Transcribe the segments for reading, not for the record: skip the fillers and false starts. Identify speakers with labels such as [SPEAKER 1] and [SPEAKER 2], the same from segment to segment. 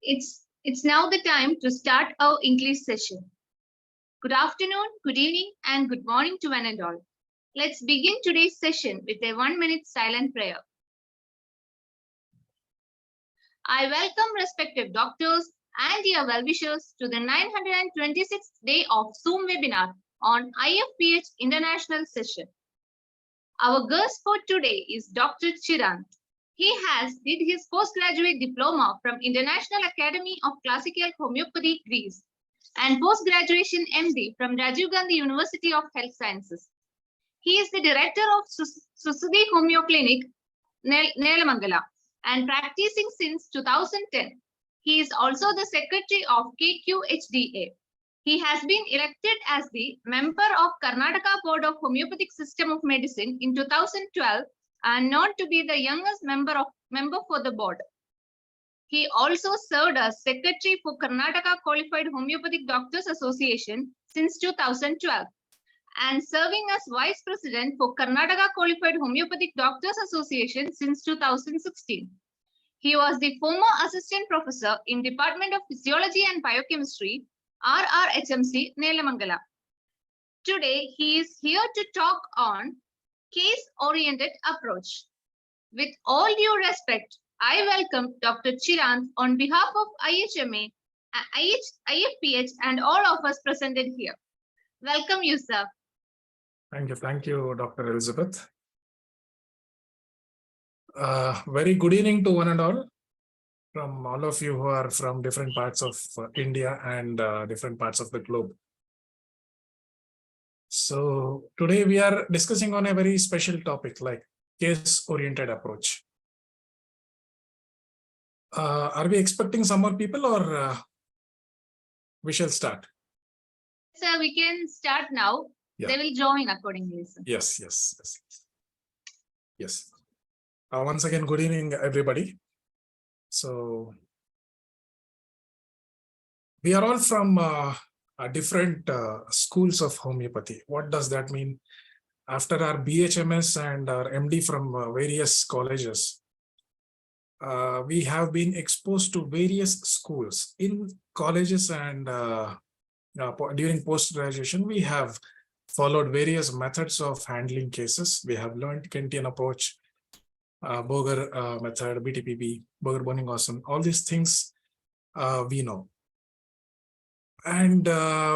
[SPEAKER 1] It's now the time to start our English session. Good afternoon, good evening, and good morning to one and all. Let's begin today's session with a 1-minute silent prayer. I welcome respected doctors and dear well-wishers to the 926th day of Zoom webinar on IFPH International Session. Our guest for today is Dr. Chiranth. He did his postgraduate diploma from International Academy of Classical Homeopathy, Greece, and postgraduation MD from Rajiv Gandhi University of Health Sciences. He is the director of Susudhi Homeo Clinic, Nelamangala, and practicing since 2010. He is also the secretary of KQHDA. He has been elected as the member of Karnataka Board of Homeopathic System of Medicine in 2012 and known to be the youngest member for the board. He also served as secretary for Karnataka Qualified Homeopathic Doctors Association since 2012 and serving as vice president for Karnataka Qualified Homeopathic Doctors Association since 2016. He was the former assistant professor in Department of Physiology and Biochemistry, RRHMC, Nelamangala. Today, he is here to talk on case-oriented approach. With all due respect, I welcome Dr. Chiranth on behalf of IHMA, IFPH, and all of us presented here. Welcome you, sir.
[SPEAKER 2] Thank you, Dr. Elizabeth. Very good evening to one and all, from all of you who are from different parts of India and different parts of the globe. So today we are discussing on a very special topic like case-oriented approach. Are we expecting some more people or we shall start?
[SPEAKER 1] Sir, we can start now. Yeah. They will join accordingly. Sir.
[SPEAKER 2] Yes. Once again, good evening, everybody. So we are all from different schools of homeopathy. What does that mean? After our BHMS and our MD from various colleges, we have been exposed to various schools in colleges, and during post-graduation, we have followed various methods of handling cases. We have learned Kentian approach, Boger method, BTPB, Boger Boningosson, all these things we know. And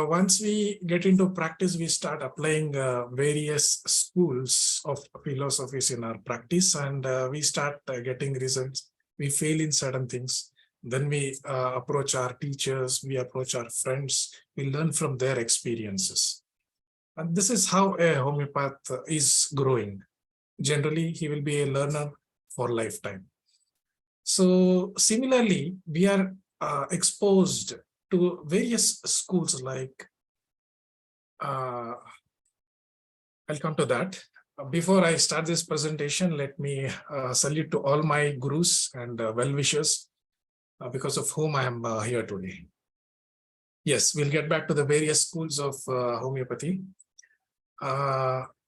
[SPEAKER 2] once we get into practice, we start applying various schools of philosophies in our practice, and we start getting results. We fail in certain things. Then we approach our teachers, we approach our friends, we learn from their experiences. And this is how a homeopath is growing. Generally, he will be a learner for lifetime. So similarly, we are exposed to various schools like, I'll come to that. Before I start this presentation, let me salute to all my gurus and well-wishers, because of whom I am here today. Yes, we'll get back to the various schools of homeopathy.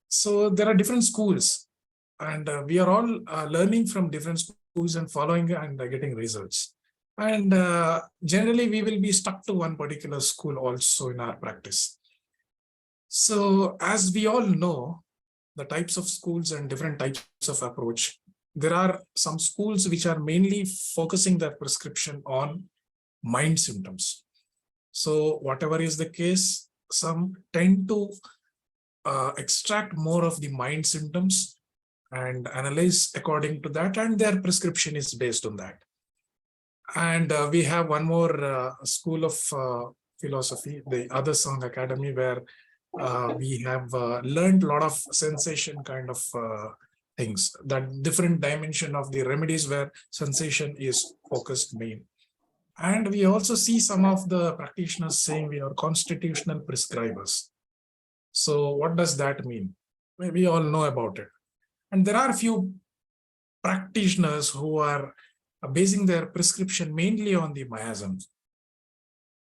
[SPEAKER 2] So there are different schools, and we are all learning from different schools and following and getting results. And generally, we will be stuck to one particular school also in our practice. So as we all know, the types of schools and different types of approach, there are some schools which are mainly focusing their prescription on mind symptoms. So whatever is the case, some tend to extract more of the mind symptoms and analyze according to that, and their prescription is based on that. And we have one more school of philosophy, the Other Song Academy, where we have learned a lot of sensation kind of things, that different dimension of the remedies where sensation is focused main. And we also see some of the practitioners saying we are constitutional prescribers. So what does that mean? We all know about it. And there are a few practitioners who are basing their prescription mainly on the miasms.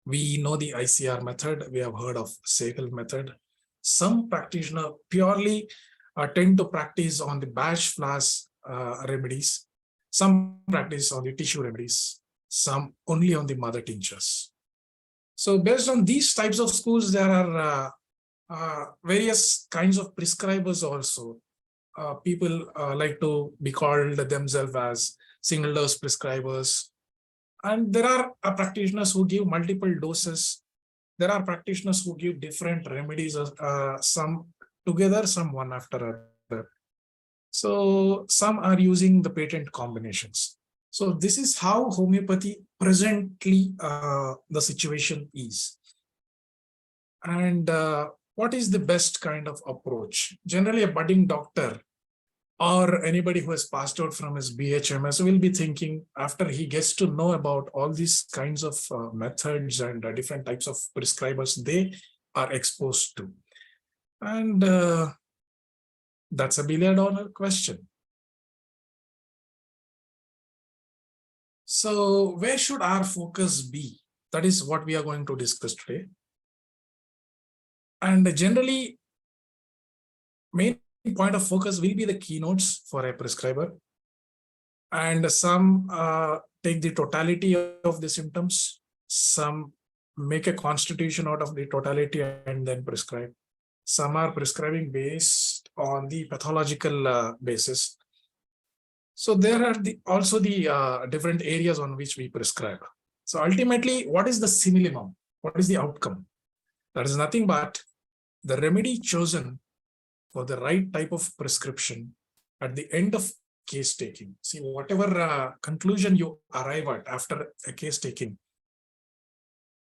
[SPEAKER 2] We know the ICR method. We have heard of Sehgal method. Some practitioners purely tend to practice on the batch flask remedies. Some practice on the tissue remedies. some only on the mother tinctures. So based on these types of schools, there are various kinds of prescribers also. People like to be called themselves as single dose prescribers. And there are practitioners who give multiple doses. There are practitioners who give different remedies, some together, some one after other. So some are using the patent combinations. So this is how homeopathy presently the situation is. And what is the best kind of approach? Generally, a budding doctor or anybody who has passed out from his BHMS will be thinking, after he gets to know about all these kinds of methods and different types of prescribers they are exposed to. And that's a $1 billion question. So where should our focus be? That is what we are going to discuss today. And generally, main point of focus will be the keynotes for a prescriber. And some take the totality of the symptoms. Some make a constitution out of the totality and then prescribe. Some are prescribing based on the pathological basis. So there are also the different areas on which we prescribe. So ultimately, what is the simillimum? What is the outcome? That is nothing but the remedy chosen for the right type of prescription at the end of case taking. See, whatever conclusion you arrive at after a case taking,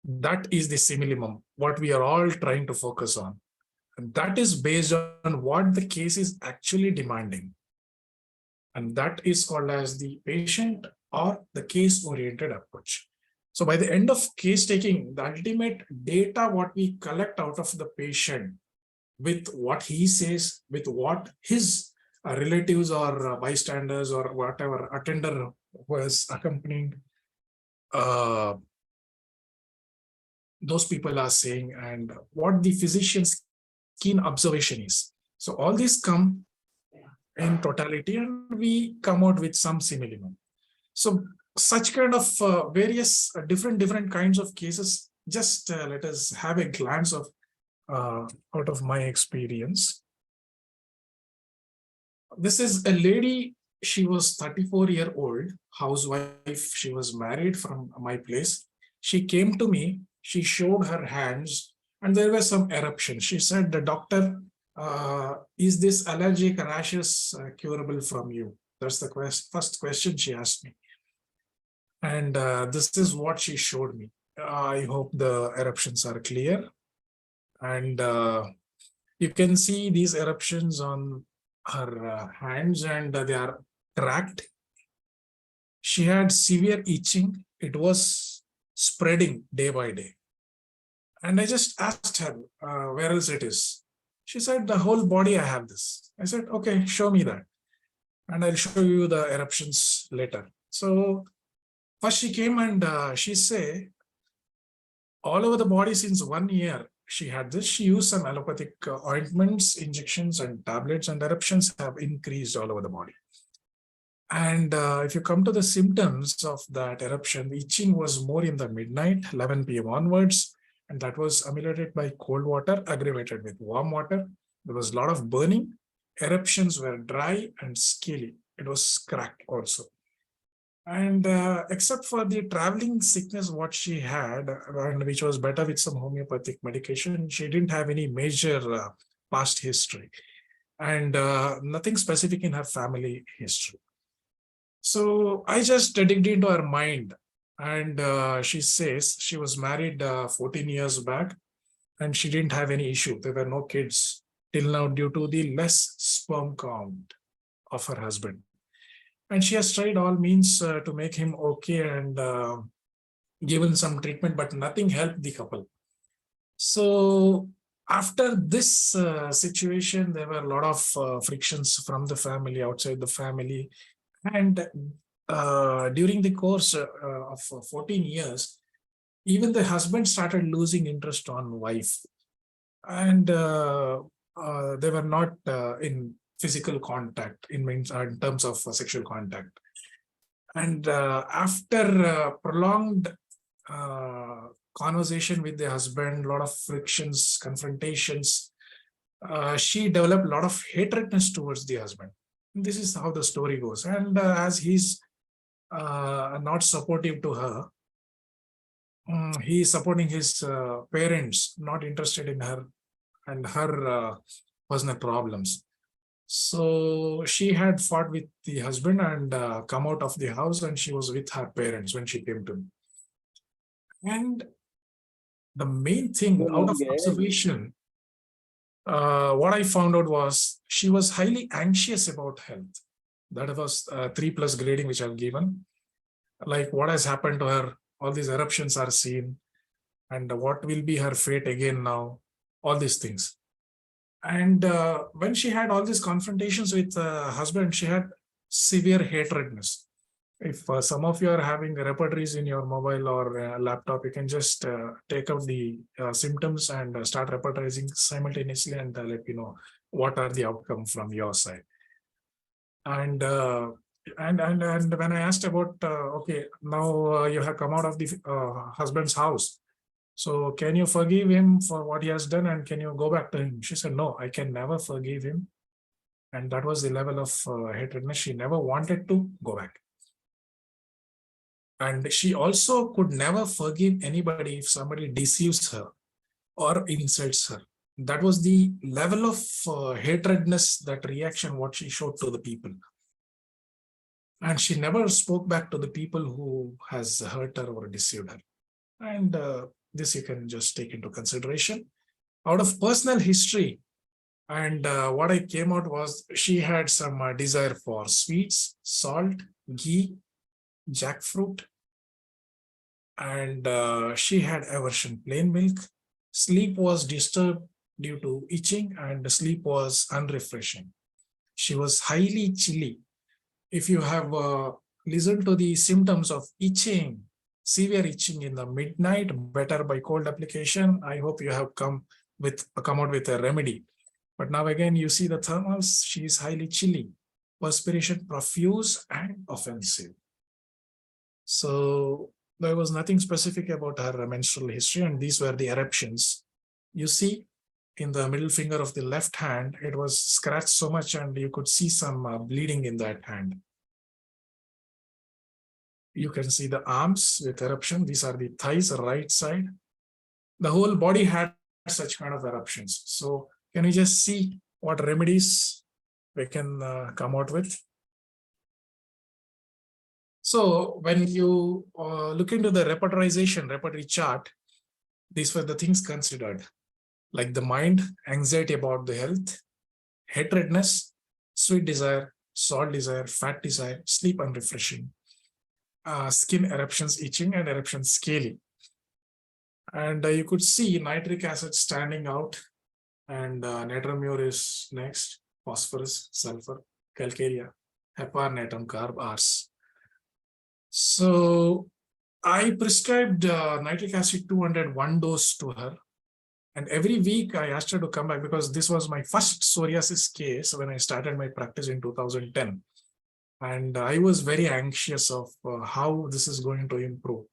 [SPEAKER 2] that is the simillimum, what we are all trying to focus on. And that is based on what the case is actually demanding. And that is called as the patient or the case-oriented approach. So by the end of case taking, the ultimate data, what we collect out of the patient with what he says, with what his relatives or bystanders or whatever attender was accompanying those people are saying, and what the physician's keen observation is. So all these come in totality and we come out with some simillimum. So such kind of various different kinds of cases, just let us have a glance of out of my experience. This is a lady, she was 34-year-old housewife. She was married from my place. She came to me, she showed her hands and there were some eruptions. She said, the doctor, is this allergic rashes curable from you? That's the first question she asked me. And this is what she showed me. I hope the eruptions are clear. And you can see these eruptions on her hands and they are cracked. She had severe itching. It was spreading day by day. And I just asked her, where else it is? She said, the whole body I have this. I said, okay, show me that. And I'll show you the eruptions later. So first she came and she said, all over the body since 1 year, she had this. She used some allopathic ointments, injections, and tablets, and eruptions have increased all over the body. And if you come to the symptoms of that eruption, itching was more in the midnight, 11 p.m. onwards, and that was ameliorated by cold water, aggravated with warm water. There was a lot of burning. Eruptions were dry and scaly. It was cracked also. And except for the traveling sickness, what she had, and which was better with some homeopathic medication, she didn't have any major past history and nothing specific in her family history. So I just digged into her mind, and she says she was married 14 years back and she didn't have any issue. There were no kids till now due to the less sperm count of her husband. And she has tried all means to make him okay and given some treatment, but nothing helped the couple. So after this situation, there were a lot of frictions from the family, outside the family. And during the course of 14 years, even the husband started losing interest on wife. And they were not in physical contact in terms of sexual contact. And after prolonged conversation with the husband, a lot of frictions, confrontations, she developed a lot of hatredness towards the husband. This is how the story goes. And as he's not supportive to her, he is supporting his parents, not interested in her and her personal problems. So she had fought with the husband and come out of the house, and she was with her parents when she came to me. And the main thing out of observation, what I found out was she was highly anxious about health. That was 3+ grading which I've given. Like what has happened to her, all these eruptions are seen, and what will be her fate again now, all these things. And when she had all these confrontations with husband, she had severe hatredness. If some of you are having repertories in your mobile or laptop, you can just take out the symptoms and start repertorizing simultaneously, and let you know what are the outcome from your side. And when I asked about, okay, now you have come out of the husband's house, so can you forgive him for what he has done, and can you go back to him? She said, no, I can never forgive him. And that was the level of hatredness. She never wanted to go back. And she also could never forgive anybody if somebody deceives her or insults her. That was the level of hatredness, that reaction, what she showed to the people. And she never spoke back to the people who has hurt her or deceived her. And this you can just take into consideration. Out of personal history, and what I came out was she had some desire for sweets, salt, ghee, jackfruit, and she had aversion plain milk. Sleep was disturbed due to itching, and the sleep was unrefreshing. She was highly chilly. If you have listened to the symptoms of itching, severe itching in the midnight, better by cold application, I hope you have come out with a remedy. But now again, you see the thermals, she is highly chilly, perspiration profuse and offensive. So there was nothing specific about her menstrual history, and these were the eruptions. You see in the middle finger of the left hand, it was scratched so much, and you could see some bleeding in that hand. You can see the arms with eruption. These are the thighs, right side. The whole body had such kind of eruptions. So can you just see what remedies we can come out with? So when you look into the repertory chart, these were the things considered, like the mind, anxiety about the health, hatredness, sweet desire, salt desire, fat desire, sleep unrefreshing, skin eruptions, itching, and eruptions scaly. And you could see nitric acid standing out, and natramure is next, phosphorus, sulfur, calcarea, hepar, natrium, carb, ars. So I prescribed nitric acid 201 dose to her. And every week I asked her to come back, because this was my first psoriasis case when I started my practice in 2010. And I was very anxious of how this is going to improve.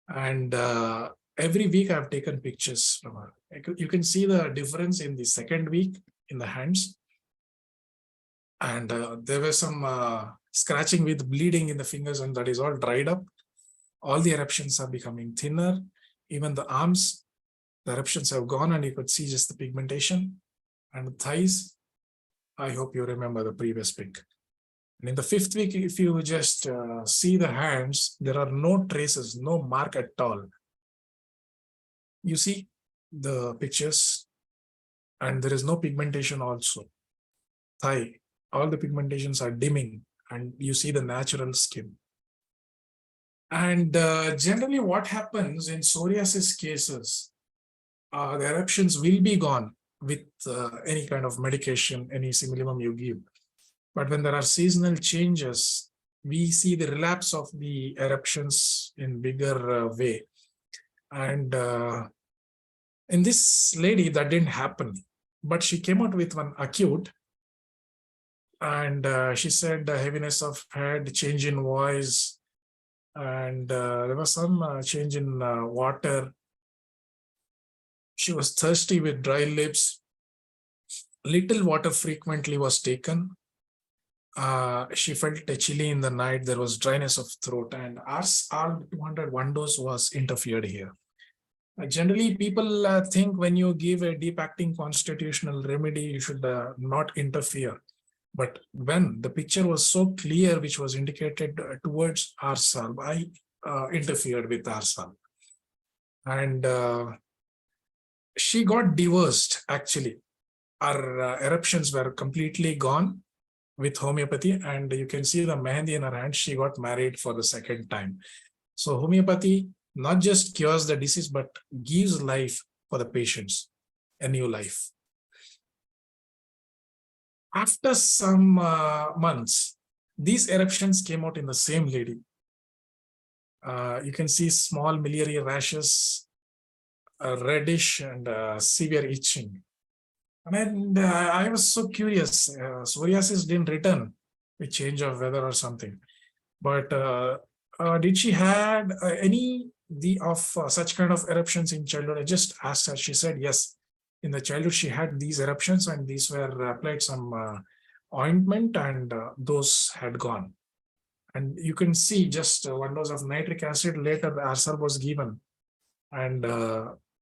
[SPEAKER 2] And every week I've taken pictures from her. You can see the difference in the second week in the hands. And there was some scratching with bleeding in the fingers, and that is all dried up. All the eruptions are becoming thinner. Even the arms, the eruptions have gone, and you could see just the pigmentation. And the thighs, I hope you remember the previous pic. And in the 5th week, if you just see the hands, there are no traces, no mark at all. You see the pictures, and there is no pigmentation also. Thigh, all the pigmentations are dimming, and you see the natural skin. And generally what happens in psoriasis cases, the eruptions will be gone with any kind of medication, any similimum you give. But when there are seasonal changes, we see the relapse of the eruptions in bigger way. And in this lady, that didn't happen. But she came out with one acute. And she said heaviness of head, change in voice, and there was some change in water. She was thirsty with dry lips. Little water frequently was taken. She felt chilly in the night. There was dryness of throat, and R201 dose was interfered here. Generally, people think when you give a deep acting constitutional remedy, you should not interfere. But when the picture was so clear, which was indicated towards ourselves, I interfered with ourselves. And she got divorced, actually. Our eruptions were completely gone with homeopathy. And you can see the mehendi in her hand. She got married for the second time. So homeopathy not just cures the disease, but gives life for the patients, a new life. After some months, these eruptions came out in the same lady. You can see small miliary rashes, reddish and severe itching. And I was so curious. Psoriasis didn't return with change of weather or something. But did she had any of such kind of eruptions in childhood? I just asked her. She said yes. In the childhood, she had these eruptions, and these were applied some ointment, and those had gone. And you can see just 1 dose of nitric acid. Later, the arsal was given, and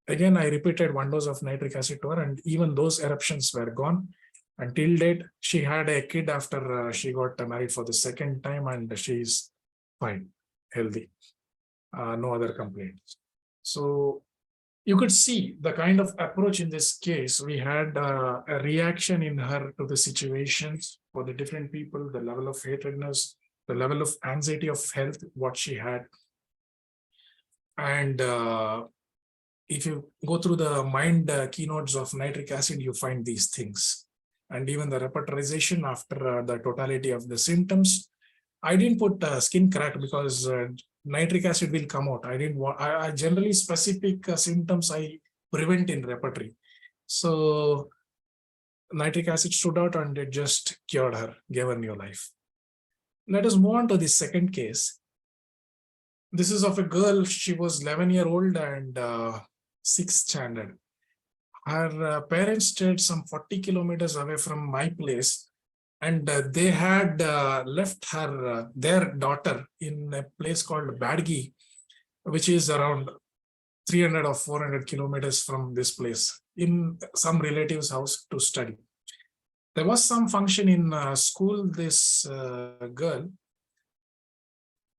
[SPEAKER 2] again I repeated 1 dose of nitric acid to her, and even those eruptions were gone. Until date, she had a kid after she got married for the second time, and she's fine, healthy, no other complaints. So you could see the kind of approach in this case. We had a reaction in her to the situations for the different people, the level of hatredness, the level of anxiety of health, what she had. And if you go through the mind keynotes of nitric acid, you find these things. And even the repertorization after the totality of the symptoms. I didn't put skin crack because nitric acid will come out. I didn't want, I generally specific symptoms I prevent in repertory. So nitric acid stood out and it just cured her, gave her new life. Let us move on to the second case. This is of a girl. She was 11-year-old and 6th standard. Her parents stayed some 40 kilometers away from my place. And they had left her, their daughter in a place called Badgi, which is around 300 or 400 kilometers from this place, in some relative's house to study. There was some function in school. This girl,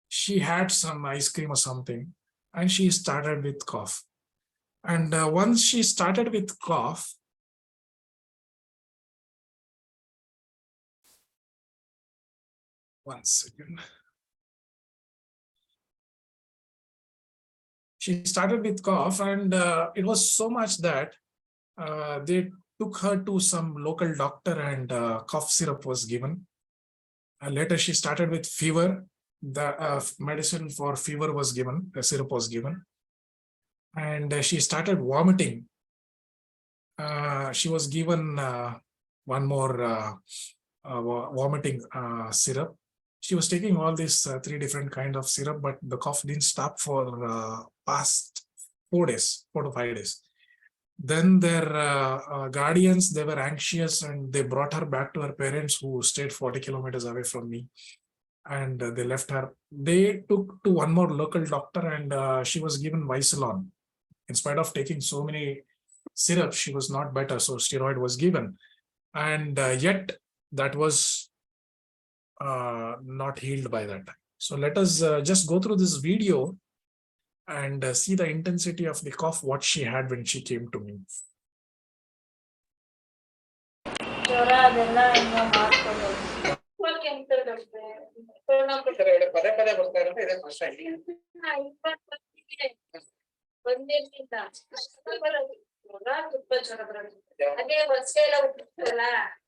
[SPEAKER 2] she had some ice cream or something, and she started with cough. And once she started with cough, one second. She started with cough, and it was so much that they took her to some local doctor, and cough syrup was given. Later, she started with fever. The medicine for fever was given, the syrup was given. And she started vomiting. She was given one more vomiting syrup. She was taking all these 3 different kinds of syrup, but the cough didn't stop for past 4 days, 4 to 5 days. Then their guardians, they were anxious, and they brought her back to her parents, who stayed 40 kilometers away from me. And they left her. They took to one more local doctor, and she was given Visalon. In spite of taking so many syrups, she was not better. So steroid was given. And yet that was not healed by that time. So let us just go through this video and see the intensity of the cough, what she had when she came to me.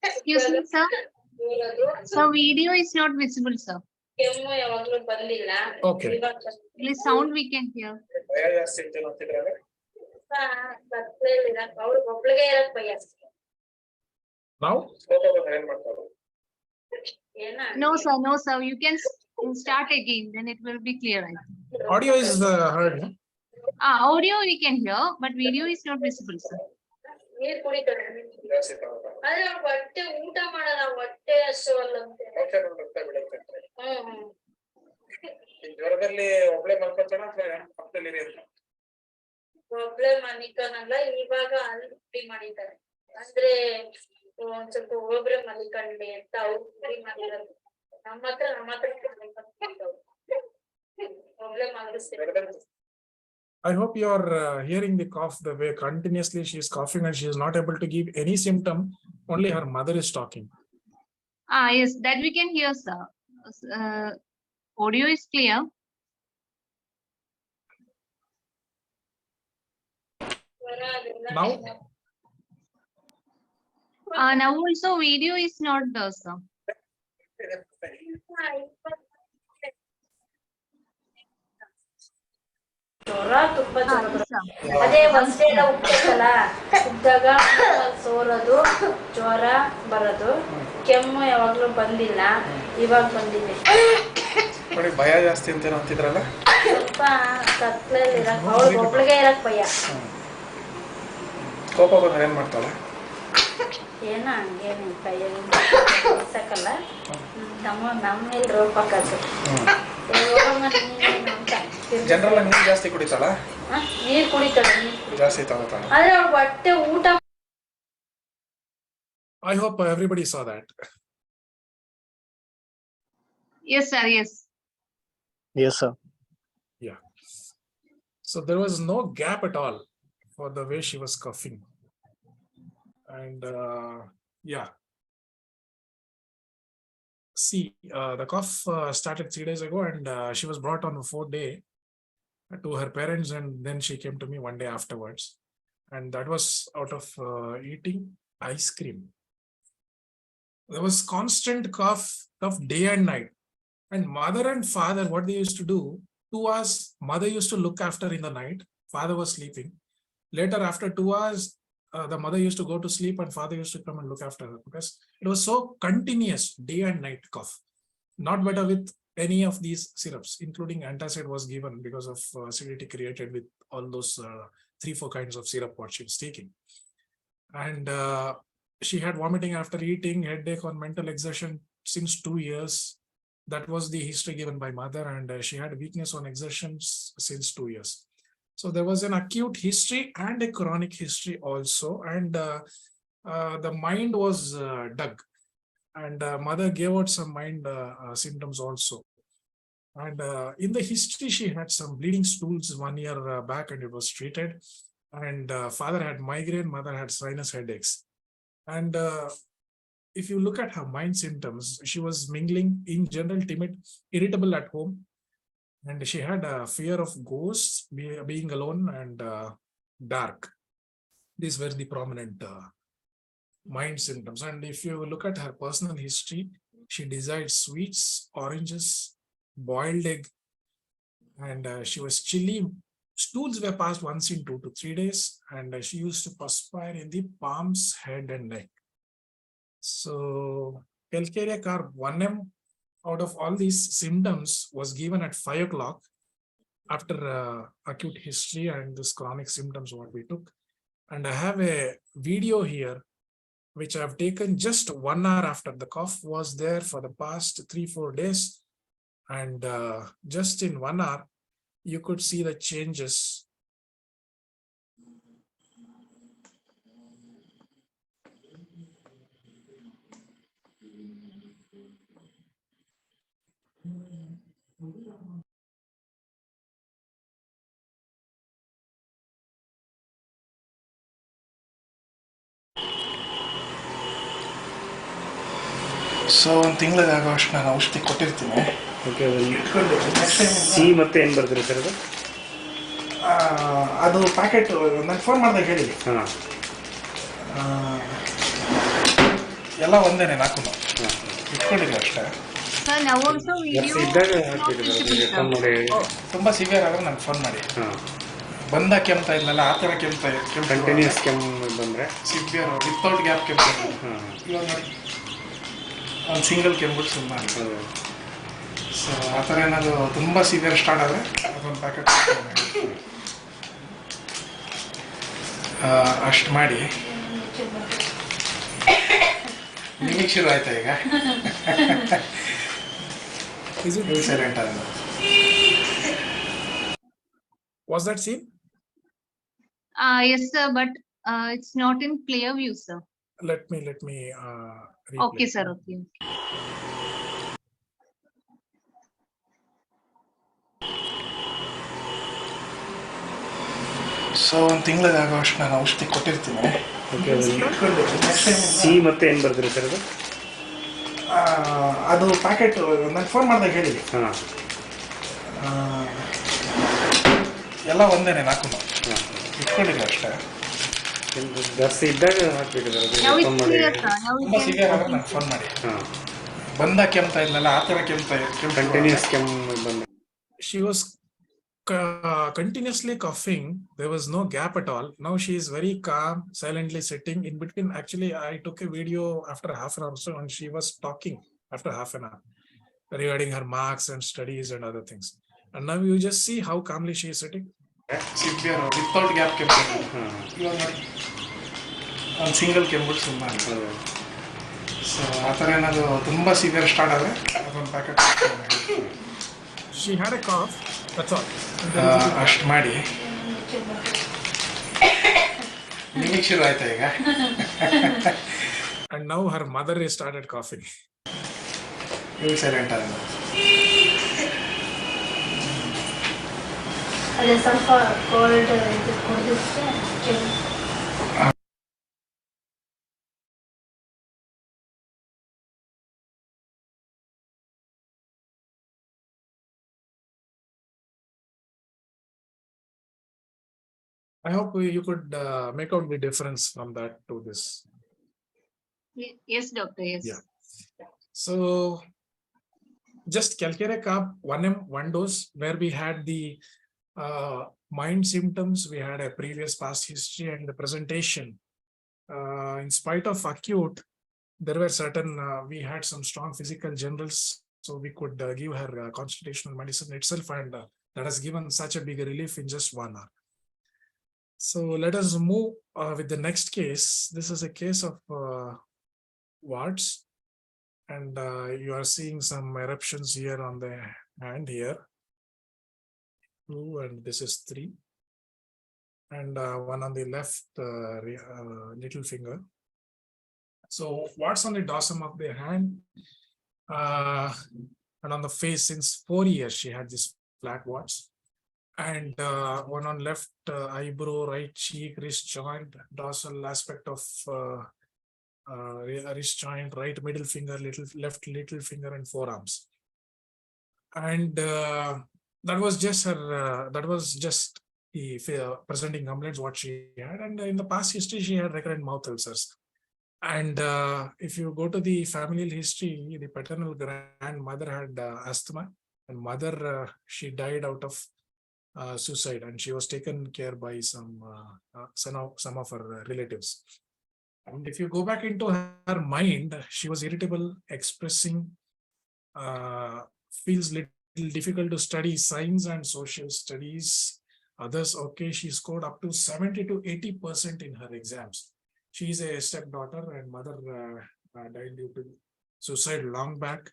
[SPEAKER 1] Excuse me, sir. So video is not visible, sir.
[SPEAKER 2] Okay.
[SPEAKER 1] Please sound we can hear.
[SPEAKER 2] Now?
[SPEAKER 1] No, sir. No, sir. You can start again. Then it will be clear.
[SPEAKER 2] Audio is heard. No?
[SPEAKER 1] Audio we can hear, but video is not visible, sir.
[SPEAKER 2] ಜ್ವರದಲ್ಲಿ ಒಬ್ಳೆ ಮಲ್ಕೊತಾನ ಪಕ್ಕದಲ್ಲಿ
[SPEAKER 3] ಒಬ್ಳೆ ಮನಿಕನಲ್ಲ ಇವಾಗ ಅಲ್ಲಿ ಮಾಡಿದ್ದಾರೆ ಅಂದ್ರೆ ಒಂದ್ ಸ್ವಲ್ಪ ಒಬ್ರೆ ಮಲಿಕಂಡಿ ಅಂತ ಅವ್ರು ಮಾಡಿದ್ದಾರೆ ನಮ್ಮ ಹತ್ರ ಒಬ್ಳೆ ಮಲಗಿಸ್ತಾರೆ.
[SPEAKER 2] I hope you are hearing the cough the way continuously she is coughing and she is not able to give any symptom. Only her mother is talking.
[SPEAKER 1] Yes, that we can hear, sir. Audio is clear.
[SPEAKER 2] Now?
[SPEAKER 1] Now also video is not there, sir.
[SPEAKER 3] ಜ್ವರ ತುಂಬಾ ಅದೇ first ಎಲ್ಲ ಉಪ್ಪಲ್ಲ ಇದ್ದಾಗ ಸೋರೋದು ಜ್ವರ ಬರೋದು ಕೆಮ್ಮು ಯಾವಾಗ್ಲೂ ಬಂದಿಲ್ಲ ಇವಾಗ ಬಂದಿದೆ.
[SPEAKER 2] ನೋಡಿ ಭಯ ಜಾಸ್ತಿ ಅಂತ ಅಂತಿದ್ರಲ್ಲ
[SPEAKER 3] ಸ್ವಲ್ಪ ಕತ್ಲಲ್ಲಿ ಇರಕ್ ಅವಳಿಗೆ ಒಬ್ಳಿಗೆ ಇರಕ್ ಭಯ.
[SPEAKER 2] ಕೋಪ ಬಂದ್ರೆ ಏನ್ ಮಾಡ್ತಾಳೆ?
[SPEAKER 3] ಏನ ಹಂಗೇನು ಕೈಯಲ್ಲಿ ಬಿಸಕಲ್ಲ ನಮ್ಮ ಮೇಲೆ ರೋಪಕ್ಕದು
[SPEAKER 2] ಜನರಲ್ ನೀರು ಜಾಸ್ತಿ ಕುಡಿತಾಳ?
[SPEAKER 3] ನೀರ್ ಕುಡಿತಾಳೆ
[SPEAKER 2] ಜಾಸ್ತಿ ತಗೋತಾಳ.
[SPEAKER 3] ಆದ್ರೆ ಅವ್ಳ ಹೊಟ್ಟೆ ಊಟ.
[SPEAKER 2] I hope everybody saw that.
[SPEAKER 1] Yes, sir. Yes.
[SPEAKER 4] Yes, sir.
[SPEAKER 2] Yeah. So there was no gap at all for the way she was coughing. And yeah. See, the cough started 3 days ago and she was brought on the 4th day to her parents and then she came to me one day afterwards. And that was out of eating ice cream. There was constant cough day and night. And mother and father, what they used to do, 2 hours, mother used to look after in the night, father was sleeping. Later, after 2 hours, the mother used to go to sleep and father used to come and look after her because it was so continuous day and night cough. Not better with any of these syrups, including antacid was given because of acidity created with all those 3-4 kinds of syrup what she was taking. And she had vomiting after eating, headache on mental exertion since 2 years. That was the history given by mother, and she had weakness on exertions since 2 years. So there was an acute history and a chronic history also, and the mind was dug, and mother gave out some mind symptoms also. And in the history, she had some bleeding stools 1 year back, and it was treated. And father had migraine, mother had sinus headaches. And if you look at her mind symptoms, she was mingling, in general, timid, irritable at home. And she had a fear of ghosts, being alone, and dark. These were the prominent mind symptoms. And if you look at her personal history, she desired sweets, oranges, boiled egg, and she was chilly. Stools were passed once in 2 to 3 days, and she used to perspire in the palms, head, and neck. So, calcarea carb 1M out of all these symptoms was given at 5 o'clock after acute history and this chronic symptoms what we took. And I have a video here which I've taken just 1 hour after the cough was there for the past 3-4 days. And just in 1 hour, you could see the changes. So 1 ತಿಂಗಳಿಗೆ ಆಗೋಷ್ಟು ನಾನು ಔಷಧಿ ಕೊಟ್ಟಿರ್ತೀನಿ.
[SPEAKER 4] Okay, C ಮತ್ತೆ ಏನು ಬರ್ತೀರಿ sir ಅದು?
[SPEAKER 2] ಅದು ಪ್ಯಾಕೆಟ್ ನಾನು ಫೋನ್ ಮಾಡಿದಾಗ ಹೇಳಿ.
[SPEAKER 4] ಹಾಂ,
[SPEAKER 2] ಎಲ್ಲ ಒಂದೇನೆ ನಾಲ್ಕು ಇಟ್ಕೊಂಡಿದ್ದೆ ಅಷ್ಟೇ.
[SPEAKER 4] ಇದ್ದಾಗ ಹಾಕ್ಬಿಟ್ಟಿದ್ದಾರೆ, ಫೋನ್ ಮಾಡಿ.
[SPEAKER 2] ತುಂಬ ಸಿವಿಯರ್ ಆದರೆ ನನಗೆ ಫೋನ್ ಮಾಡಿ.
[SPEAKER 4] ಹಾಂ,
[SPEAKER 2] ಬಂದ ಕೆಮ್ತಾ ಇದ್ನಲ್ಲ ಆ ಥರ ಕೆಮ್ತಾ
[SPEAKER 4] ಕಂಟಿನ್ಯೂಸ್ ಕೆಮ್ಮು ಬಂದರೆ
[SPEAKER 2] ಸಿವಿಯರ್ ವಿತೌಟ್ ಗ್ಯಾಪ್ ಕೆಮ್ತಾ.
[SPEAKER 4] ಹಾಂ,
[SPEAKER 2] ಇವಾಗ ನೋಡಿ ಒಂದು ಸಿಂಗಲ್ ಕೆಮ್ಬಿಟ್ಟು ಸುಮ್ಮನೆ. ಸೊ ಆ ಥರ ಏನಾದರೂ ತುಂಬ ಸಿವಿಯರ್ ಸ್ಟಾರ್ಟ್ ಆದರೆ ಅದೊಂದು ಪ್ಯಾಕೆಟ್ ಅಷ್ಟು ಮಾಡಿ. ನಿಮಗೆ ಶುರು ಆಯ್ತಾ ಈಗ? ಸೈಲೆಂಟ್ ಆದ. Was that seen?
[SPEAKER 1] Yes, sir, but it's not in clear view, sir.
[SPEAKER 2] Let me replay.
[SPEAKER 1] Okay, sir. Okay.
[SPEAKER 2] So ಒಂದು ತಿಂಗಳಿಗಾಗುವಷ್ಟು ನಾನು ಔಷಧಿ ಕೊಟ್ಟಿರ್ತೀನಿ.
[SPEAKER 4] ಸಿ ಮತ್ತೆ ಏನು ಬರ್ತೀರಿ ಸರ್ ಅದು?
[SPEAKER 2] ಅದು ಪ್ಯಾಕೆಟ್ ನಾನು ಫೋನ್ ಮಾಡಿದಾಗ ಹೇಳಿ. ಎಲ್ಲ ಒಂದೇನೆ ನಾಲ್ಕು ಇಟ್ಕೊಂಡಿಲ್ಲ ಅಷ್ಟೇ.
[SPEAKER 4] ಜಾಸ್ತಿ ಇದ್ದಾಗ ಹಾಕ್ಬೇಕು ಸರ್ ಅದು.
[SPEAKER 1] Now it's clear, sir. Now
[SPEAKER 2] ತುಂಬ
[SPEAKER 1] it's
[SPEAKER 2] ಸಿವಿಯರ್ ಆದ್ರೆ ನಾನು ಫೋನ್ ಮಾಡಿ. ಬಂದ ಕೆಮ್ತಾ ಇದ್ನಲ್ಲ ಆ ಥರ ಕೆಮ್ತಾ
[SPEAKER 4] ಕಂಟಿನ್ಯೂಸ್ ಕೆಮ್ಮು ಬಂದ.
[SPEAKER 2] She was continuously coughing. There was no gap at all. Now she is very calm, silently sitting in between. Actually, I took a video after half an hour or so, and she was talking after half an hour regarding her marks and studies and other things. And now you just see how calmly she is sitting. Severe without gap ಕೆಮ್ಮು. ಇವಾಗ ನೋಡಿ ಒಂದು single ಕೆಮ್ಬಿಟ್ಟು ಸುಮ್ಮನೆ. So ಆ ಥರ ಏನಾದರೂ ತುಂಬ severe start ಆದರೆ ಅದೊಂದು packet. She had a cough. That's all. ಅಷ್ಟು ಮಾಡಿ. ನಿಮಗೆ ಶುರು ಆಯ್ತಾ ಈಗ? And now her mother has started coughing. ನೀವು ಸೈಲೆಂಟ್ ಆದ.
[SPEAKER 3] ಅದೇ ಸ್ವಲ್ಪ ಕೋಲ್ಡ್ ಇದು ಕುಡಿದಿಕ್ಕೆ
[SPEAKER 2] I hope you could make out the difference from that to this.
[SPEAKER 1] Yes, doctor. Yes.
[SPEAKER 2] Yeah. So just calculate carb 1 mg 1 dose where we had the mind symptoms, we had a previous past history and the presentation. In spite of acute, there were certain, we had some strong physical generals, so we could give her constitutional medicine itself, and that has given such a big relief in just 1 hour. So let us move with the next case. This is a case of warts, and you are seeing some eruptions here on the hand here. 2 and this is 3, and one on the left little finger. So warts on the dorsum of the hand and on the face. Since 4 years she had this flat warts. And one on left eyebrow, right cheek, wrist joint, dorsal aspect of wrist joint, right middle finger, left little finger, and forearms. And that was just her. That was just the presenting complaints what she had. And in the past history, she had recurrent mouth ulcers. And if you go to the familial history, the paternal grandmother had asthma, and mother she died out of suicide, and she was taken care by some of her relatives. And if you go back into her mind, she was irritable, expressing, feels little difficult to study science and social studies. Others, okay, she scored up to 70 to 80% in her exams. She is a stepdaughter, and mother died due to suicide long back,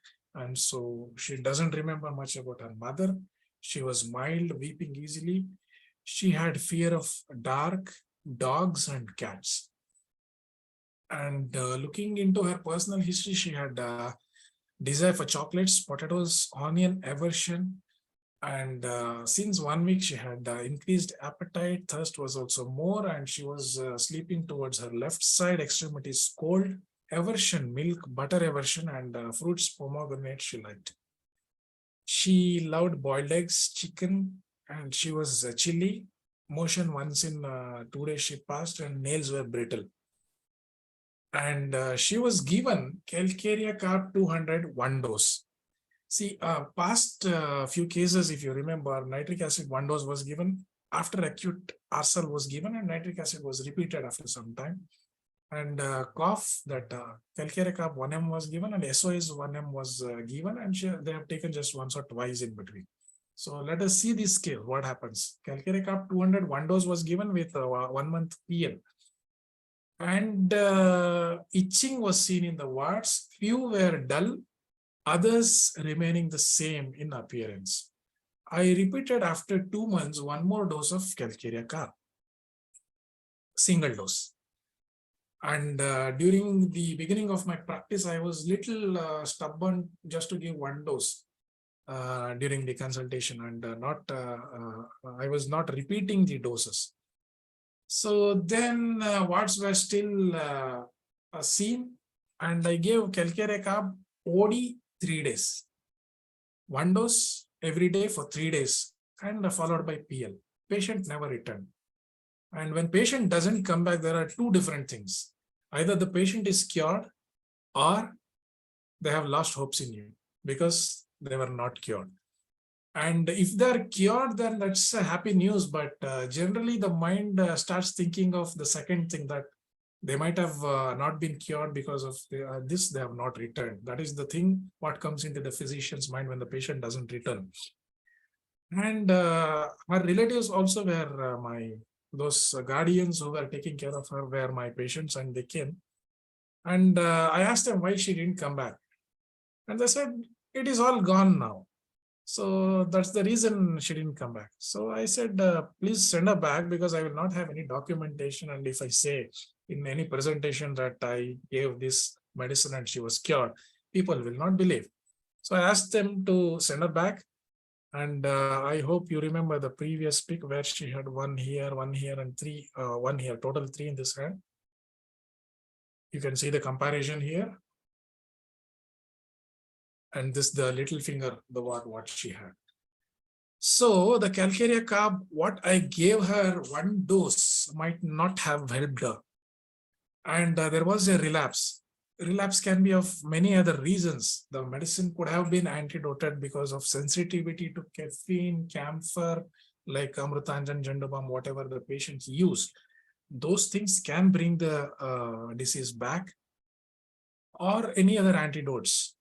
[SPEAKER 2] and so she doesn't remember much about her mother. She was mild, weeping easily. She had fear of dark, dogs, and cats. And looking into her personal history, she had desire for chocolates, potatoes, onion aversion. And since 1 week, she had increased appetite. Thirst was also more, and she was sleeping towards her left side extremities cold. Aversion, milk, butter aversion, and fruits, pomegranate she liked. She loved boiled eggs, chicken, and she was chilly. Motion once in 2 days she passed, and nails were brittle. And she was given Calcarea Carb 200 1 dose. See, past few cases, if you remember, nitric acid 1 dose was given after acute arsal was given, and nitric acid was repeated after some time. and cough, that calcarea carb 1 m was given and SOS 1 m was given, and they have taken just once or twice in between. So let us see this scale. What happens? Calcarea carb 200, 1 dose was given with 1 month PL. And itching was seen in the wards. Few were dull, others remaining the same in appearance. I repeated after 2 months 1 more dose of calcarea carb, single dose. And during the beginning of my practice, I was little stubborn just to give 1 dose during the consultation, and I was not repeating the doses. So then wards were still seen, and I gave calcarea carb OD 3 days, 1 dose every day for 3 days, and followed by PL. Patient never returned. And when patient doesn't come back, there are 2 different things. Either the patient is cured or they have lost hopes in you because they were not cured. And if they're cured, then that's a happy news. But generally, the mind starts thinking of the second thing, that they might have not been cured because of this, they have not returned. That is the thing what comes into the physician's mind when the patient doesn't return. And her relatives also were those guardians who were taking care of her were my patients, and they came. And I asked them why she didn't come back. And they said, it is all gone now. So that's the reason she didn't come back. So I said, please send her back, because I will not have any documentation. And if I say in any presentation that I gave this medicine and she was cured, people will not believe. So I asked them to send her back. And I hope you remember the previous pic where she had 1 here, 1 here, and 3, 1 here, total 3 in this hand. You can see the comparison here. And this the little finger, the what she had. So the calcarea carb, what I gave her 1 dose might not have helped her. And there was a relapse. Relapse can be of many other reasons. The medicine could have been antidoted because of sensitivity to caffeine, camphor, like Amrutanjan, Jandubam, whatever the patients used. Those things can bring the disease back, or any other antidotes,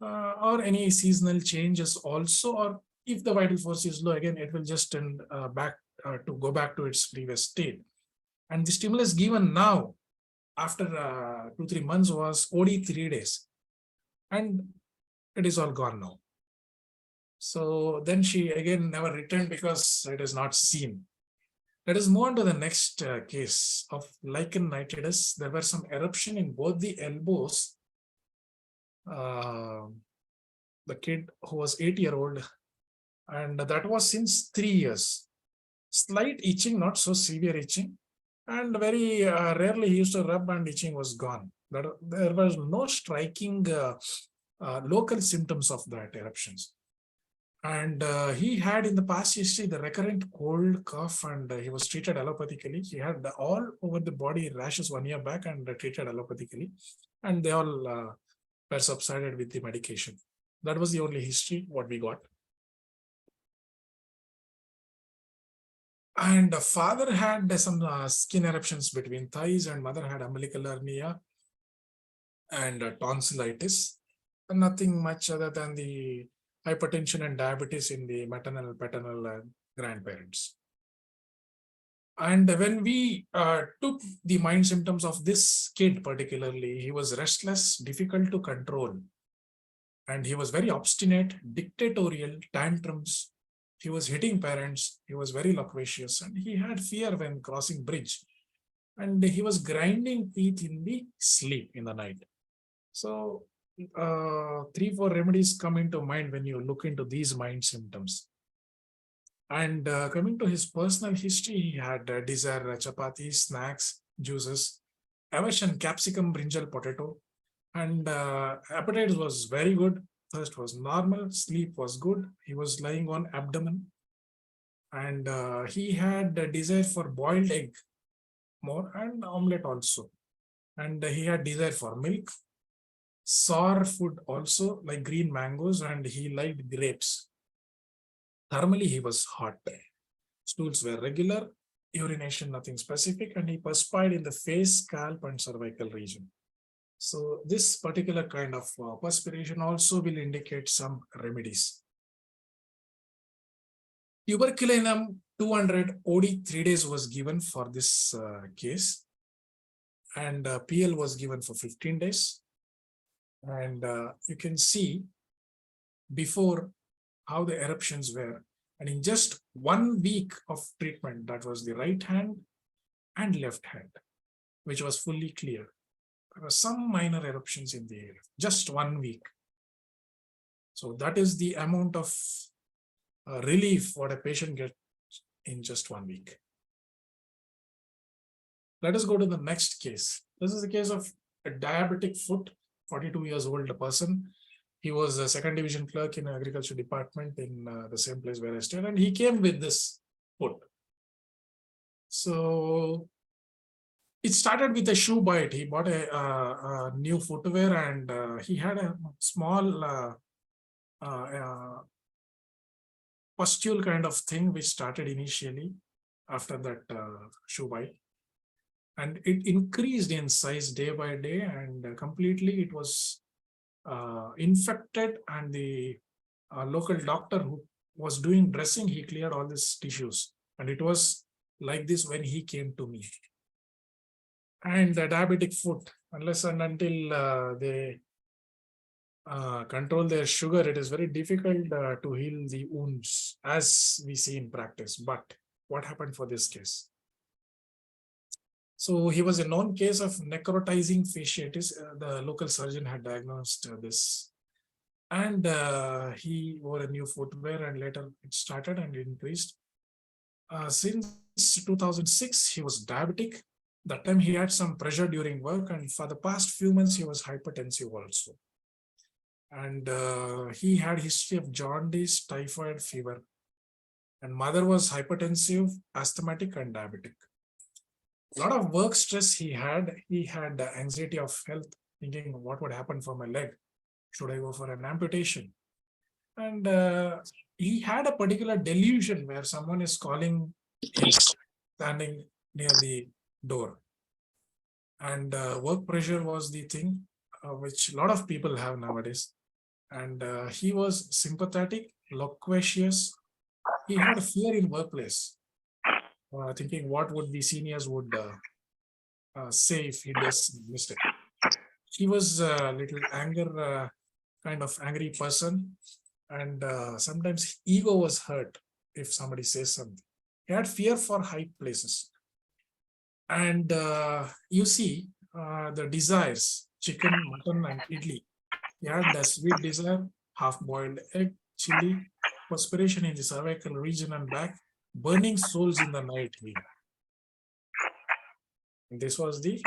[SPEAKER 2] or any seasonal changes also, or if the vital force is low, again, it will just tend to go back to its previous state. And the stimulus given now, after 2-3 months, was OD 3 days. And it is all gone now. So then she again never returned because it is not seen. Let us move on to the next case of lichen nitidus. There were some eruption in both the elbows. The kid who was 8-year-old, and that was since 3 years. Slight itching, not so severe itching, and very rarely he used to rub and itching was gone. There was no striking local symptoms of that eruptions. And he had in the past history the recurrent cold, cough, and he was treated allopathically. He had all over the body rashes 1 year back and treated allopathically, and they all were subsided with the medication. That was the only history what we got. And the father had some skin eruptions between thighs, and mother had umbilical hernia and tonsillitis. And nothing much other than the hypertension and diabetes in the maternal, paternal grandparents. And when we took the mind symptoms of this kid particularly, he was restless, difficult to control. And he was very obstinate, dictatorial, tantrums. He was hitting parents. He was very loquacious, and he had fear when crossing bridge. And he was grinding teeth in the sleep in the night. So 3-4 remedies come into mind when you look into these mind symptoms. And coming to his personal history, he had desire chapati, snacks, juices, aversion capsicum, brinjal, potato, and appetite was very good. Thirst was normal, sleep was good. He was lying on abdomen, and he had a desire for boiled egg more, and omelette also. And he had desire for milk, sour food also, like green mangoes, and he liked grapes. Thermally, he was hot. Stools were regular, urination, nothing specific, and he perspired in the face, scalp, and cervical region. So this particular kind of perspiration also will indicate some remedies. Tuberculinum 200 OD 3 days was given for this case, and PL was given for 15 days. And you can see before how the eruptions were. And in just 1 week of treatment, that was the right hand and left hand, which was fully clear. There were some minor eruptions in the area, just 1 week. So that is the amount of relief what a patient gets in just 1 week. Let us go to the next case. This is the case of a diabetic foot, 42 years old person. He was a second division clerk in agriculture department in the same place where I stayed, and he came with this foot. So it started with a shoe bite. He bought a new footwear, and he had a small pustule kind of thing which started initially after that shoe bite, and it increased in size day by day, and completely it was infected, and the local doctor who was doing dressing, he cleared all these tissues, and it was like this when he came to me. And the diabetic foot, unless and until they control their sugar, it is very difficult to heal the wounds as we see in practice. But what happened for this case? So he was a known case of necrotizing fasciitis. The local surgeon had diagnosed this, and he wore a new footwear, and later it started and increased. Since 2006, he was diabetic. That time he had some pressure during work, and for the past few months he was hypertensive also. And he had history of jaundice, typhoid, fever, and mother was hypertensive, asthmatic, and diabetic. A lot of work stress he had anxiety of health, thinking what would happen for my leg, should I go for an amputation? And he had a particular delusion where someone is calling him, standing near the door, and work pressure was the thing which a lot of people have nowadays. And he was sympathetic, loquacious. He had fear in workplace, thinking what would the seniors would say if he does mistake. He was a little kind of angry person, and sometimes ego was hurt if somebody says something. He had fear for high places. And you see the desires, chicken, mutton, and idli. He had a sweet desire, half-boiled egg, chili, perspiration in the cervical region and back, burning souls in the night. And this was the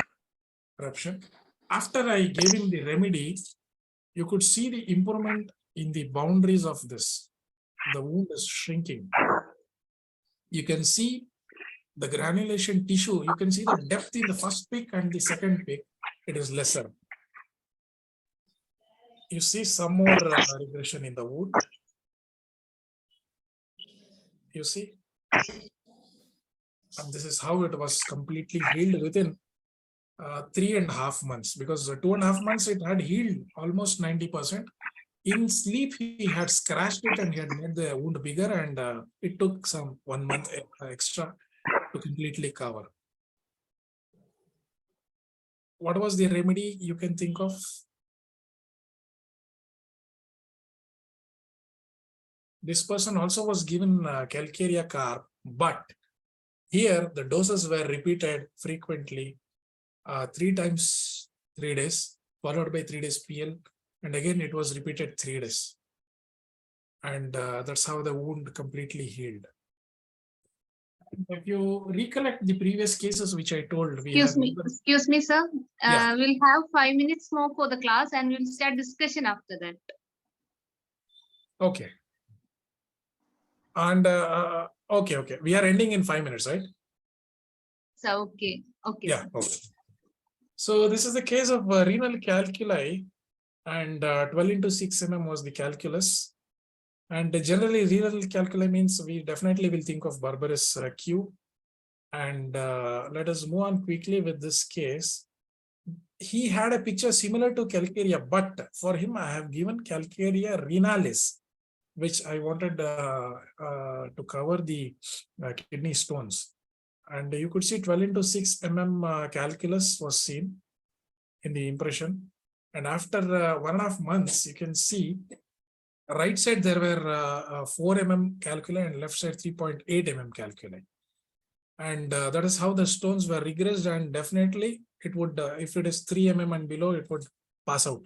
[SPEAKER 2] eruption. After I gave him the remedy, you could see the improvement in the boundaries of this. The wound is shrinking. You can see the granulation tissue. You can see the depth in the first peak and the second peak. It is lesser. You see some more regression in the wound. You see? And this is how it was completely healed within 3.5 months, because 2.5 months it had healed almost 90%. In sleep, he had scratched it and he had made the wound bigger, and it took some 1 month extra to completely cover. What was the remedy you can think of? This person also was given calcarea carb, but here the doses were repeated frequently, 3 times 3 days, followed by 3 days PL, and again it was repeated 3 days. And that's how the wound completely healed. If you recollect the previous cases which I told,
[SPEAKER 1] Excuse me, sir.
[SPEAKER 2] Yeah.
[SPEAKER 1] We'll have 5 minutes more for the class, and we'll start discussion after that.
[SPEAKER 2] Okay. And okay. We are ending in 5 minutes, right?
[SPEAKER 1] So, okay.
[SPEAKER 2] Yeah. Okay. So this is the case of renal calculi, and 12 into 6 mm was the calculus. And generally renal calculi means we definitely will think of Barber's Q. And let us move on quickly with this case. He had a picture similar to calcarea, but for him, I have given calcarea renalis, which I wanted to cover the kidney stones. And you could see 12 into 6 mm calculus was seen in the impression. And after 1.5 months, you can see right side there were 4 mm calculi and left side 3.8 mm calculi. And that is how the stones were regressed, and definitely it would, if it is 3 mm and below, it would pass out.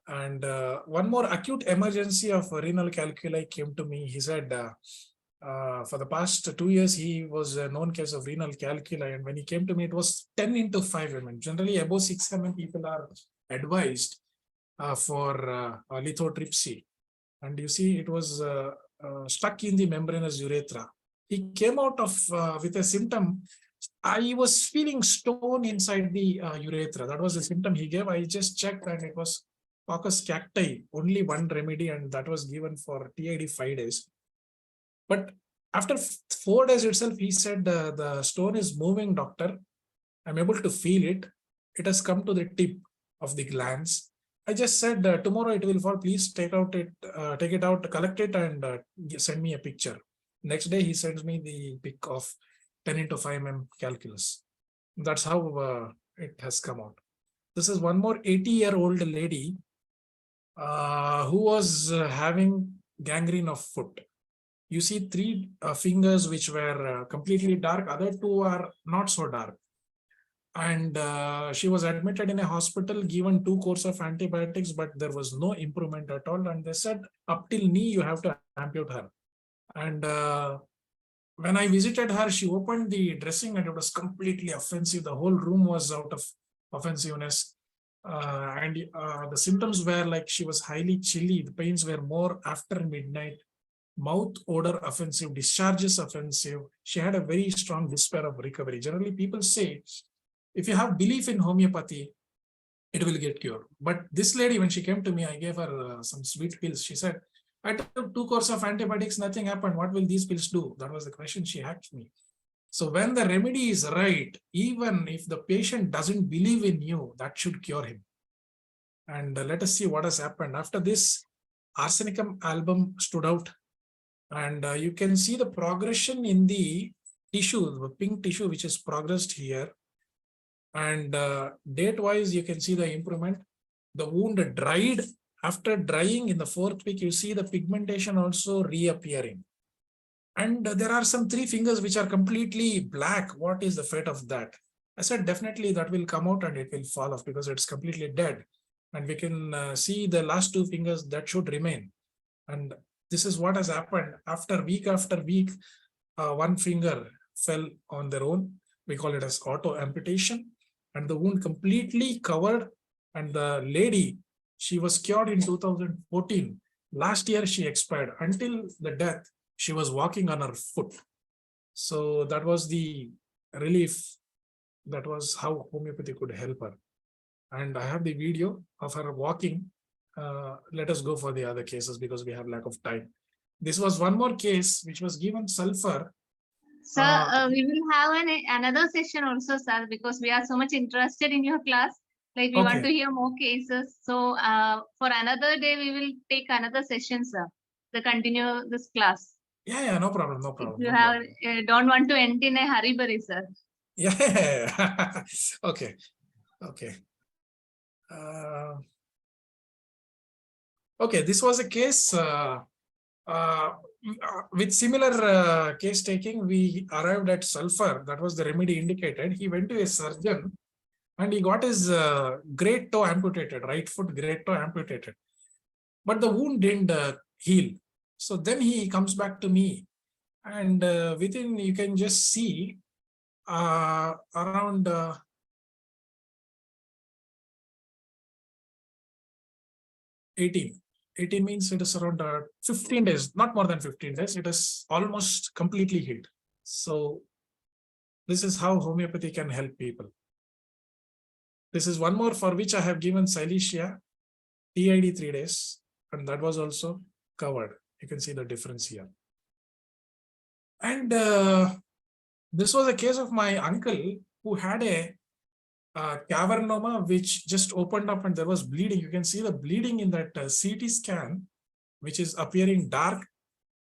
[SPEAKER 2] And one more acute emergency of renal calculi came to me. He said, for the past 2 years, he was a known case of renal calculi. And when he came to me, it was 10 into 5 mm. Generally, above 6 mm, people are advised for lithotripsy. And you see, it was stuck in the membranous urethra. He came out of with a symptom. I was feeling stone inside the urethra. That was the symptom he gave. I just checked and it was Coccus cacti, only one remedy, and that was given for TID 5 days. But after 4 days itself, he said, the stone is moving, doctor. I'm able to feel it. It has come to the tip of the glands. I just said, tomorrow it will fall. Please take it out, collect it, and send me a picture. Next day, he sends me the pic of 10 into 5 mm calculus. That's how it has come out. This is one more 80-year-old lady who was having gangrene of foot. You see 3 fingers which were completely dark, other 2 are not so dark. And she was admitted in a hospital, given 2 courses of antibiotics, but there was no improvement at all. And they said, up till knee, you have to amputate her. And when I visited her, she opened the dressing and it was completely offensive. The whole room was out of offensiveness. And the symptoms were like she was highly chilly. The pains were more after midnight. Mouth odor offensive, discharges offensive. She had a very strong despair of recovery. Generally, people say, if you have belief in homeopathy, it will get cured. But this lady, when she came to me, I gave her some sweet pills. She said, I took 2 courses of antibiotics, nothing happened. What will these pills do? That was the question she asked me. So when the remedy is right, even if the patient doesn't believe in you, that should cure him. And let us see what has happened. After this, arsenicum album stood out. And you can see the progression in the tissue, the pink tissue, which is progressed here. And date-wise, you can see the improvement. The wound dried. After drying in the 4th week, you see the pigmentation also reappearing. And there are some 3 fingers which are completely black. What is the fate of that? I said, definitely that will come out and it will fall off because it's completely dead. And we can see the last 2 fingers that should remain. And this is what has happened. After week, 1 finger fell on their own. We call it as auto amputation. And the wound completely covered. And the lady, she was cured in 2014. Last year, she expired. Until the death, she was walking on her foot. So that was the relief. That was how homeopathy could help her. And I have the video of her walking. Let us go for the other cases because we have lack of time. This was one more case which was given sulfur.
[SPEAKER 1] Sir, we will have another session also, sir, because we are so much interested in your class. Like we want to hear more cases. So for another day, we will take another session, sir, to continue this class.
[SPEAKER 2] Yeah, no problem, no problem.
[SPEAKER 1] If you don't want to end in a hurry, sir.
[SPEAKER 2] Yeah, okay. Okay, this was a case with similar case taking. We arrived at sulfur. That was the remedy indicated. He went to a surgeon and he got his great toe amputated, right foot great toe amputated. But the wound didn't heal. So then he comes back to me and within, you can just see around 18 means it is around 15 days, not more than 15 days. It is almost completely healed. So this is how homeopathy can help people. This is one more for which I have given Silesia, TID 3 days, and that was also covered. You can see the difference here. And This was a case of my uncle who had a cavernoma which just opened up and there was bleeding. You can see the bleeding in that CT scan, which is appearing dark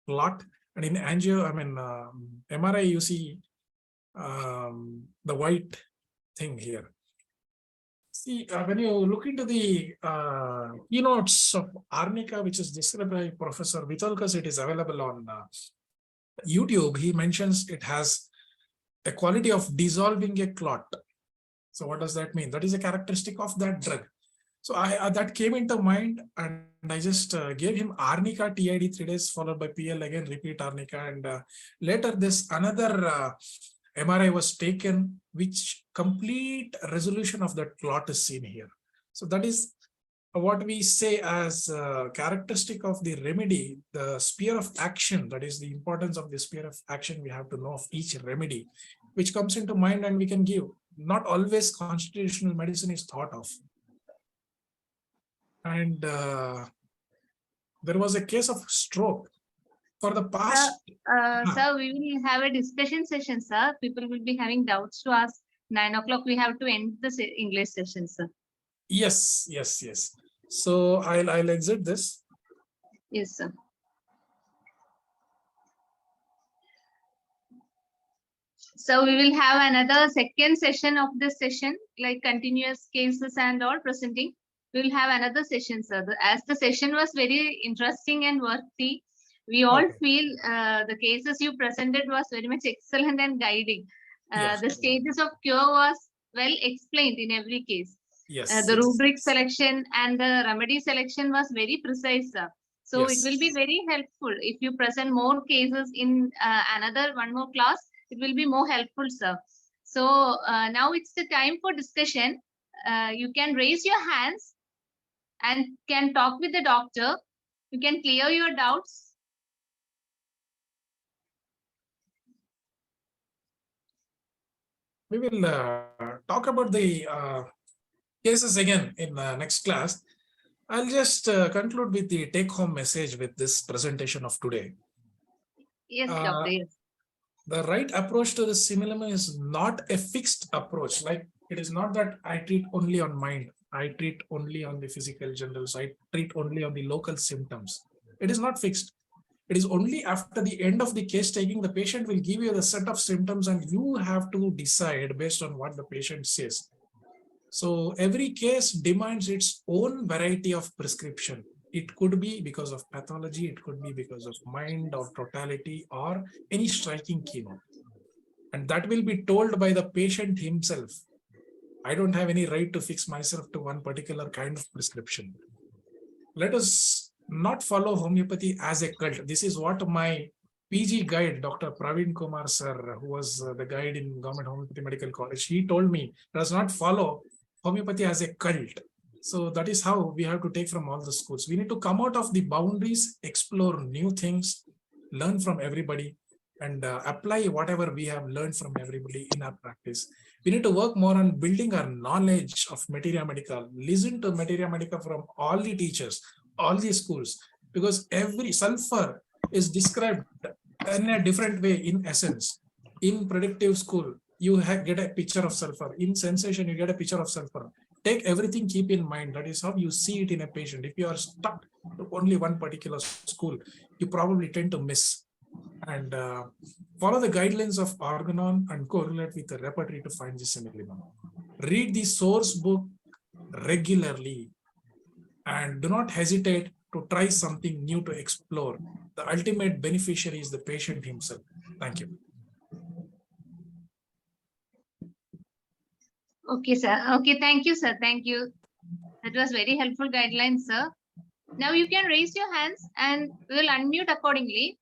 [SPEAKER 2] clot, and in MRI you see the white thing here. See, when you look into the keynotes of arnica, which is described by Professor Vitolkas, it is available on YouTube. He mentions it has a quality of dissolving a clot. So what does that mean? That is a characteristic of that drug. So that came into mind, and I just gave him arnica TID 3 days followed by PL again, repeat arnica, and later this another MRI was taken, which complete resolution of that clot is seen here. So that is what we say as characteristic of the remedy, the sphere of action. That is the importance of the sphere of action. We have to know of each remedy, which comes into mind and we can give. Not always constitutional medicine is thought of. And there was a case of stroke. For the past...
[SPEAKER 1] Sir, we will have a discussion session, sir. People will be having doubts to ask. 9 o'clock, we have to end the English session, sir.
[SPEAKER 2] Yes. So I'll exit this.
[SPEAKER 1] Yes, sir. So we will have another second session of this session, like continuous cases and all presenting. We will have another session, sir. As the session was very interesting and worthy, we all feel the cases you presented was very much excellent and guiding. The stages of cure was well explained in every case. The rubric selection and the remedy selection was very precise, sir. So it will be very helpful if you present more cases in one more class. It will be more helpful, sir. So now it's the time for discussion. You can raise your hands and can talk with the doctor. You can clear your doubts.
[SPEAKER 2] We will talk about the cases again in the next class. I'll just conclude with the take-home message with this presentation of today.
[SPEAKER 1] Yes, doctor. Yes.
[SPEAKER 2] The right approach to the similum is not a fixed approach. Like, it is not that I treat only on mind. I treat only on the physical generals. I treat only on the local symptoms. It is not fixed. It is only after the end of the case taking, the patient will give you the set of symptoms and you have to decide based on what the patient says. So every case demands its own variety of prescription. It could be because of pathology, it could be because of mind or totality or any striking keynote. And that will be told by the patient himself. I don't have any right to fix myself to one particular kind of prescription. Let us not follow homeopathy as a cult. This is what my PG guide, Dr. Praveen Kumar sir, who was the guide in Government Homeopathy Medical College, he told me, does not follow homeopathy as a cult. So that is how we have to take from all the schools. We need to come out of the boundaries, explore new things, learn from everybody, and apply whatever we have learned from everybody in our practice. We need to work more on building our knowledge of materia medica, listen to materia medica from all the teachers, all the schools, because every sulfur is described in a different way in essence. In predictive school, you get a picture of sulfur. In sensation, you get a picture of sulfur. Take everything, keep in mind. That is how you see it in a patient. If you are stuck to only one particular school, you probably tend to miss. And follow the guidelines of Organon and correlate with the repertory to find the similarium. Read the source book regularly and do not hesitate to try something new to explore. The ultimate beneficiary is the patient himself. Thank you.
[SPEAKER 1] Okay, sir. Okay, thank you, sir. Thank you. That was very helpful guidelines, sir. Now you can raise your hands and we will unmute accordingly.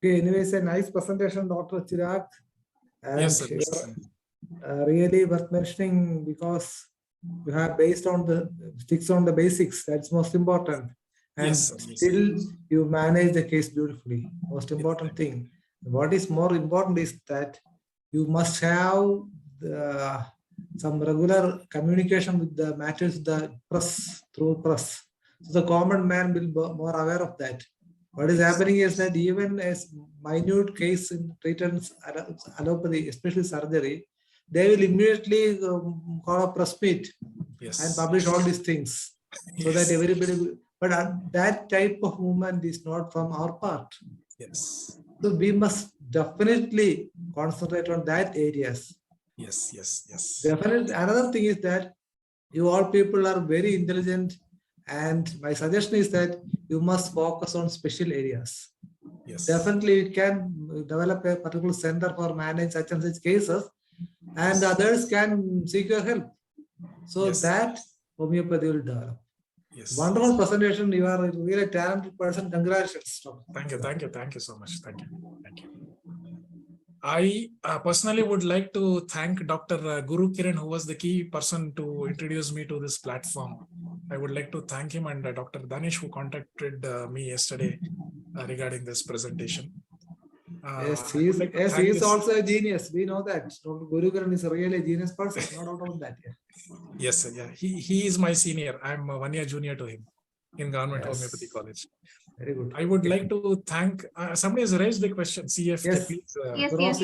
[SPEAKER 5] Okay, anyways, a nice presentation, Dr. Chirag. And
[SPEAKER 2] Yes, sir.
[SPEAKER 5] Really worth mentioning because you have based on the sticks on the basics. That's most important. And
[SPEAKER 2] yes,
[SPEAKER 5] still you manage the case beautifully. Most important thing. What is more important is that you must have the some regular communication with the matters, the press, through press. So the common man will be more aware of that. What is happening is that even as minute case in treated allopathy, especially surgery, they will immediately call a press meet and publish all these things, so that everybody will, but that type of movement is not from our part.
[SPEAKER 2] Yes.
[SPEAKER 5] So we must definitely concentrate on that areas.
[SPEAKER 2] Yes.
[SPEAKER 5] Definitely. Another thing is that you all people are very intelligent, and my suggestion is that you must focus on special areas.
[SPEAKER 2] Yes.
[SPEAKER 5] Definitely, you can develop a particular center for manage such and such cases, and others can seek your help. So that homeopathy will develop.
[SPEAKER 2] Yes.
[SPEAKER 5] Wonderful presentation. You are really a talented person. Congratulations.
[SPEAKER 2] Thank you so much. Thank you. I personally would like to thank Dr. Guru Kiran, who was the key person to introduce me to this platform. I would like to thank him, and Dr. Danish, who contacted me yesterday regarding this presentation.
[SPEAKER 5] Yes, he is also a genius. We know that. Dr. Guru Kiran is a really genius person. No doubt about that.
[SPEAKER 2] Yes, sir, yeah. He is my senior. I'm 1 year junior to him in Government Homeopathy College.
[SPEAKER 5] Very good.
[SPEAKER 2] I would like to thank, somebody has raised the question, CFK,
[SPEAKER 5] Yes.
[SPEAKER 2] please.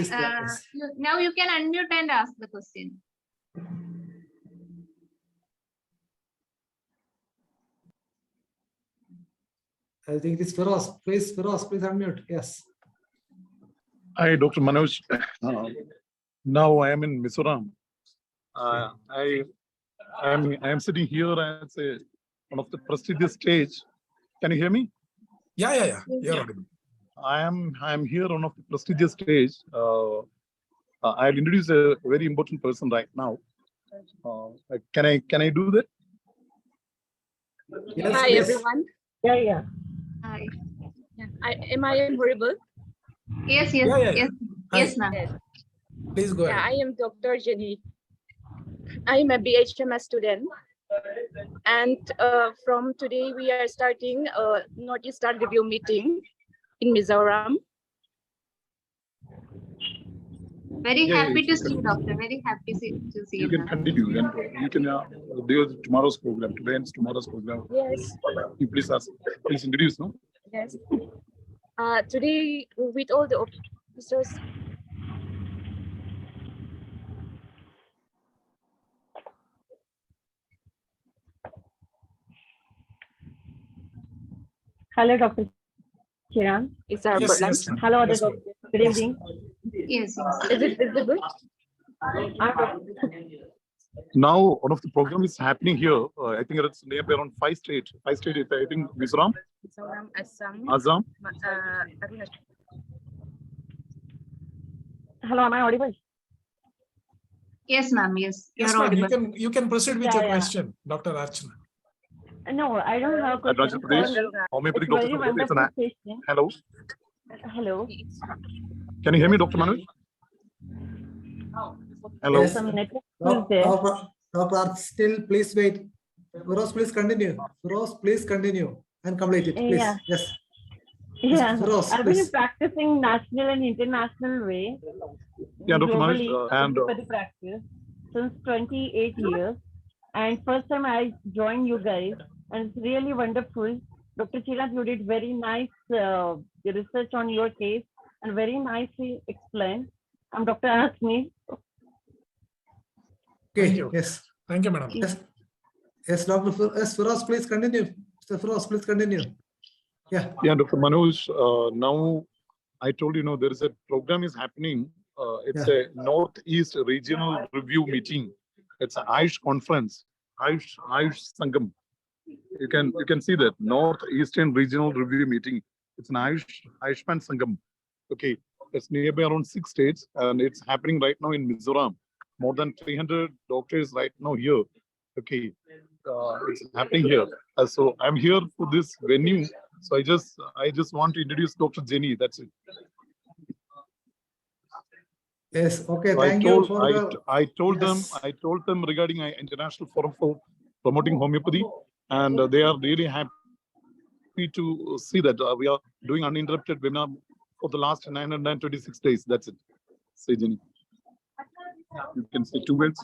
[SPEAKER 1] Yes. Now you can unmute and ask the question.
[SPEAKER 5] I think it is Feroz. Please unmute. Yes.
[SPEAKER 6] Hi, Dr. Manoj. Now I am in Mizoram. I am sitting here as one of the prestigious stage. Can you hear me?
[SPEAKER 2] Yeah. You're audible.
[SPEAKER 6] I am here on of the prestigious stage. I'll introduce a very important person right now. Can I do that?
[SPEAKER 5] Yes,
[SPEAKER 7] Hi,
[SPEAKER 5] please.
[SPEAKER 7] everyone. Yeah.
[SPEAKER 1] Hi.
[SPEAKER 7] Am I audible?
[SPEAKER 1] Yes,
[SPEAKER 2] Yeah.
[SPEAKER 1] yes, ma'am.
[SPEAKER 7] Yes.
[SPEAKER 2] Please go
[SPEAKER 7] Yeah,
[SPEAKER 2] ahead.
[SPEAKER 7] I am Dr. Jenny. I am a BHMS student. And from today, we are starting a Northeast Star Review meeting in Mizoram.
[SPEAKER 1] Very happy to see you, doctor. Very happy to see you.
[SPEAKER 6] You can continue and you can do tomorrow's program. Today and tomorrow's program.
[SPEAKER 7] Yes.
[SPEAKER 6] You please introduce, no?
[SPEAKER 7] Yes. Today, with all the officers.
[SPEAKER 8] Hello, Dr. Chirant.
[SPEAKER 7] It's our
[SPEAKER 2] Yes,
[SPEAKER 7] program.
[SPEAKER 2] yes, ma'am.
[SPEAKER 8] Hello,
[SPEAKER 2] Yes,
[SPEAKER 8] doctor.
[SPEAKER 2] ma'am.
[SPEAKER 8] Good evening.
[SPEAKER 1] Yes.
[SPEAKER 7] Is it visible?
[SPEAKER 6] Now, one of the program is happening here. I think it's nearby around 5 states. 5 states, I think, Mizoram,
[SPEAKER 7] Mizoram, Assam.
[SPEAKER 6] Assam.
[SPEAKER 8] Hello, am I audible?
[SPEAKER 1] Yes, ma'am. Yes,
[SPEAKER 2] Yes,
[SPEAKER 1] you're
[SPEAKER 2] ma'am.
[SPEAKER 1] audible.
[SPEAKER 2] You can proceed with your
[SPEAKER 8] Yeah.
[SPEAKER 2] question, Dr. Archana.
[SPEAKER 8] No, I don't have a question.
[SPEAKER 6] Pradesh, Homeopathic
[SPEAKER 8] It's very
[SPEAKER 6] doctor. It's
[SPEAKER 8] wonderful
[SPEAKER 6] an
[SPEAKER 8] session.
[SPEAKER 6] hello.
[SPEAKER 8] Hello.
[SPEAKER 6] Can you hear me, Dr. Manoj? Hello.
[SPEAKER 5] Yes.
[SPEAKER 8] Some network is there.
[SPEAKER 5] Dr. Still, please wait. Feroz, please continue. Feroz, please continue and complete it, please.
[SPEAKER 8] Yeah.
[SPEAKER 5] Yes.
[SPEAKER 8] Yeah,
[SPEAKER 5] Feroz,
[SPEAKER 8] I've been
[SPEAKER 5] please.
[SPEAKER 8] practicing national and international way.
[SPEAKER 6] Yeah, Dr. Manoj,
[SPEAKER 8] Globally,
[SPEAKER 6] and
[SPEAKER 8] homeopathy practice since 28 years. And first time I joined you guys, and it's really wonderful. Dr. Chirant, you did very nice research on your case and very nicely explained. I'm Dr. Asmi.
[SPEAKER 5] Okay.
[SPEAKER 2] Thank you.
[SPEAKER 5] Yes.
[SPEAKER 2] Thank you, madam.
[SPEAKER 5] Yes, Dr. Feroz, please continue. Mr. Feroz, please continue. Yeah.
[SPEAKER 6] yeah, Dr. Manoj, now I told you, there is a program is happening. It's a Northeast Regional Review meeting. It's an Ayush conference, Ayush Sangam. You can see that Northeastern Regional Review meeting. It's an Ayushman Sangam. Okay, it's nearby around 6 states, and it's happening right now in Mizoram. More than 300 doctors right now here. Okay, it's happening here. So I'm here for this venue. So I just want to introduce Dr. Jenny. That's it.
[SPEAKER 5] Yes. Okay.
[SPEAKER 6] So
[SPEAKER 5] Thank you for
[SPEAKER 6] I told them regarding an international forum for promoting homeopathy, and they are really happy to see that we are doing uninterrupted webinar for the last 926 days. That's it. Say, Jenny. You can say 2 words.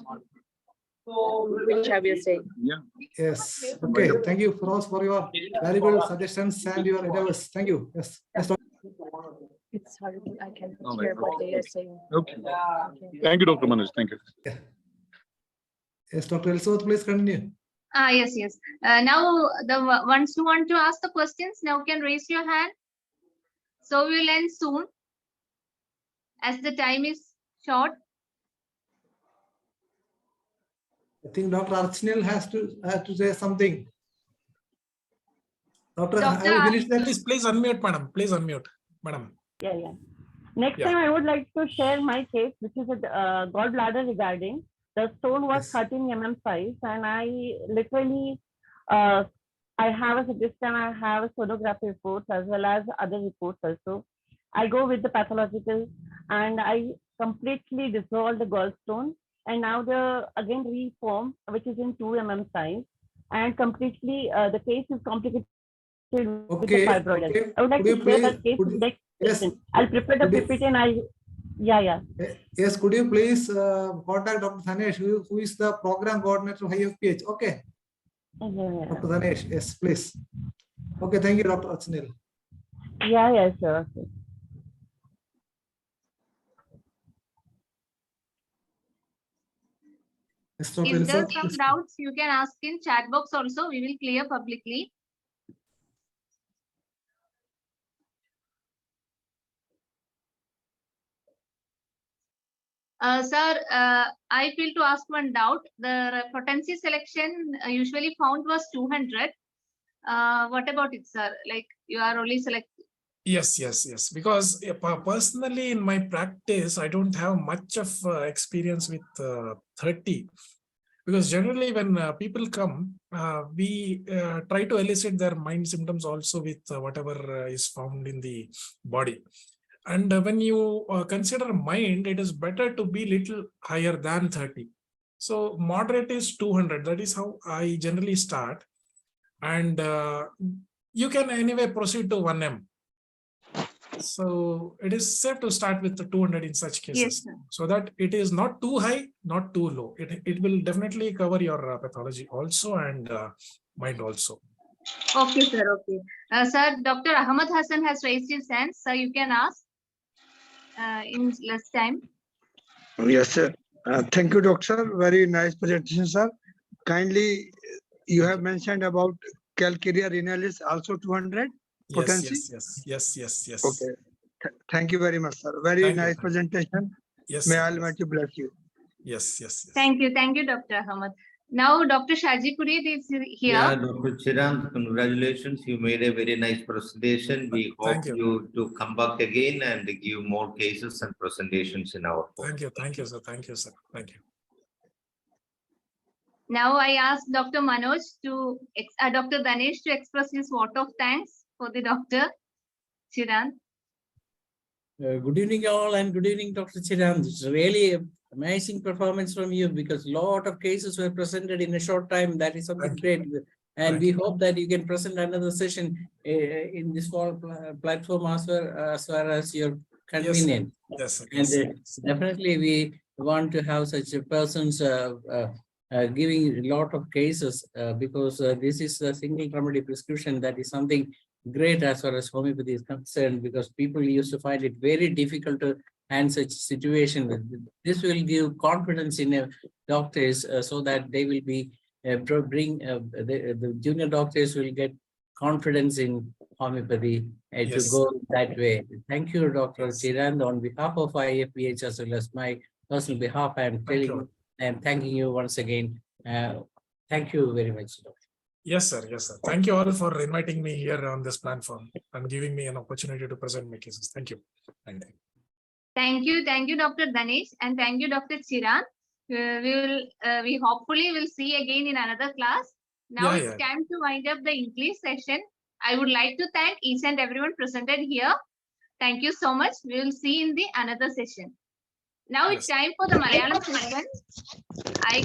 [SPEAKER 7] which I will say.
[SPEAKER 6] Yeah.
[SPEAKER 5] Yes. Okay. Thank you, Feroz, for your valuable suggestions and your endeavors. Thank you. Yes. Yes, Dr.
[SPEAKER 7] It's hard. I can
[SPEAKER 6] Oh,
[SPEAKER 7] hear
[SPEAKER 6] my
[SPEAKER 7] what they are saying.
[SPEAKER 6] Okay. Thank you, Dr. Manoj. Thank you.
[SPEAKER 5] Yes, Dr. Elizabeth, please continue.
[SPEAKER 1] Yes, yes. Now, the ones who want to ask the questions now can raise your hand. So we will end soon, as the time is short.
[SPEAKER 5] I think Dr. Archnil has to say something. Doctor, have you finished that?
[SPEAKER 2] Please unmute, madam. Please unmute, madam.
[SPEAKER 8] Yeah. Next
[SPEAKER 2] Yeah.
[SPEAKER 8] time, I would like to share my case, which is a gallbladder regarding. The stone was
[SPEAKER 5] Yes.
[SPEAKER 8] 13 mm size, and I literally, I have a suggestion, I have a sonography reports as well as other reports also. I go with the pathological, and I completely dissolve the gallstone, and now the again reform, which is in 2 mm size, and completely the case is complicated with
[SPEAKER 5] Okay,
[SPEAKER 8] the fibroid.
[SPEAKER 5] okay.
[SPEAKER 8] I would like
[SPEAKER 5] Could
[SPEAKER 8] to
[SPEAKER 5] you
[SPEAKER 8] share
[SPEAKER 5] please-
[SPEAKER 8] that case
[SPEAKER 5] could
[SPEAKER 8] in
[SPEAKER 5] you-
[SPEAKER 8] next
[SPEAKER 5] yes.
[SPEAKER 8] session. I'll prepare the
[SPEAKER 5] Could you-
[SPEAKER 8] PPT and yeah.
[SPEAKER 5] Yes, could you please contact Dr. Dhanesh, who is the program coordinator of IFPH? Okay,
[SPEAKER 8] Yeah.
[SPEAKER 5] Dr. Dhanesh, yes, please. Okay, thank you, Dr. Archnil.
[SPEAKER 8] Yeah, sure.
[SPEAKER 5] Yes, Dr.
[SPEAKER 1] If there's
[SPEAKER 5] Elizabeth,
[SPEAKER 1] some
[SPEAKER 5] please.
[SPEAKER 1] doubts, you can ask in chat box also. We will clear publicly. Sir, I feel to ask one doubt. The potency selection usually found was 200. What about it, sir? Like you are only select.
[SPEAKER 2] Yes. Because personally, in my practice, I don't have much of experience with 30. Because generally, when people come, we try to elicit their mind symptoms also with whatever is found in the body. And when you consider mind, it is better to be little higher than 30. So moderate is 200. That is how I generally start. And you can anyway proceed to 1M. So it is safe to start with the 200 in such cases.
[SPEAKER 1] Yes, sir.
[SPEAKER 2] So that it is not too high, not too low. It will definitely cover your pathology also and mind also.
[SPEAKER 1] Okay, sir. Okay. Sir, Dr. Ahmad Hassan has raised his hand. Sir, you can ask in less time.
[SPEAKER 9] Yes, sir. Thank you, doctor. Very nice presentation, sir. Kindly, you have mentioned about calcarea renalis also 200 potency.
[SPEAKER 2] Yes.
[SPEAKER 9] Okay. Thank you very much, sir. Very
[SPEAKER 2] Thank you,
[SPEAKER 9] nice
[SPEAKER 2] thank you.
[SPEAKER 9] presentation.
[SPEAKER 2] Yes.
[SPEAKER 9] May
[SPEAKER 2] sir,
[SPEAKER 9] Almighty bless you.
[SPEAKER 2] Yes.
[SPEAKER 1] Thank you, Dr. Ahmad. Now, Dr. Shaji Purid is here.
[SPEAKER 10] Yeah, Dr. Chiranth, congratulations. You made a very nice presentation. We hope
[SPEAKER 2] Thank you.
[SPEAKER 10] you to come back again and give more cases and presentations in our course.
[SPEAKER 2] Thank you, sir. Thank you.
[SPEAKER 1] Now, I ask Dr. Manoj to, Dr. Dhanesh to express his vote of thanks for the Dr. Chiranth.
[SPEAKER 11] Good evening, all, and good evening, Dr. Chiranth. It's really amazing performance from you because a lot of cases were presented in a short time. That is something great. And we hope that you can present another session in this platform as far as your convenient.
[SPEAKER 2] Yes.
[SPEAKER 11] And definitely we want to have such persons giving a lot of cases because this is a single remedy prescription. That is something great as far as homeopathy is concerned, because people used to find it very difficult to handle such situation. This will give confidence in doctors so that they will be the junior doctors will get confidence in homeopathy to go that way. Thank you, Dr. Chiranth. On behalf of IFPH as well as my personal behalf, I am thanking you once again. Thank you very much, Doctor.
[SPEAKER 2] Yes, sir. Thank you all for inviting me here on this platform and giving me an opportunity to present my cases. Thank you.
[SPEAKER 1] Thank you, Dr. Dhanesh, and thank you, Dr. Chiranth. We hopefully will see again in another class. Now it's time to wind up the English session. I would like to thank each and everyone presented here. Thank you so much. We will see in the another session. Now it's time for the Malayalam session. I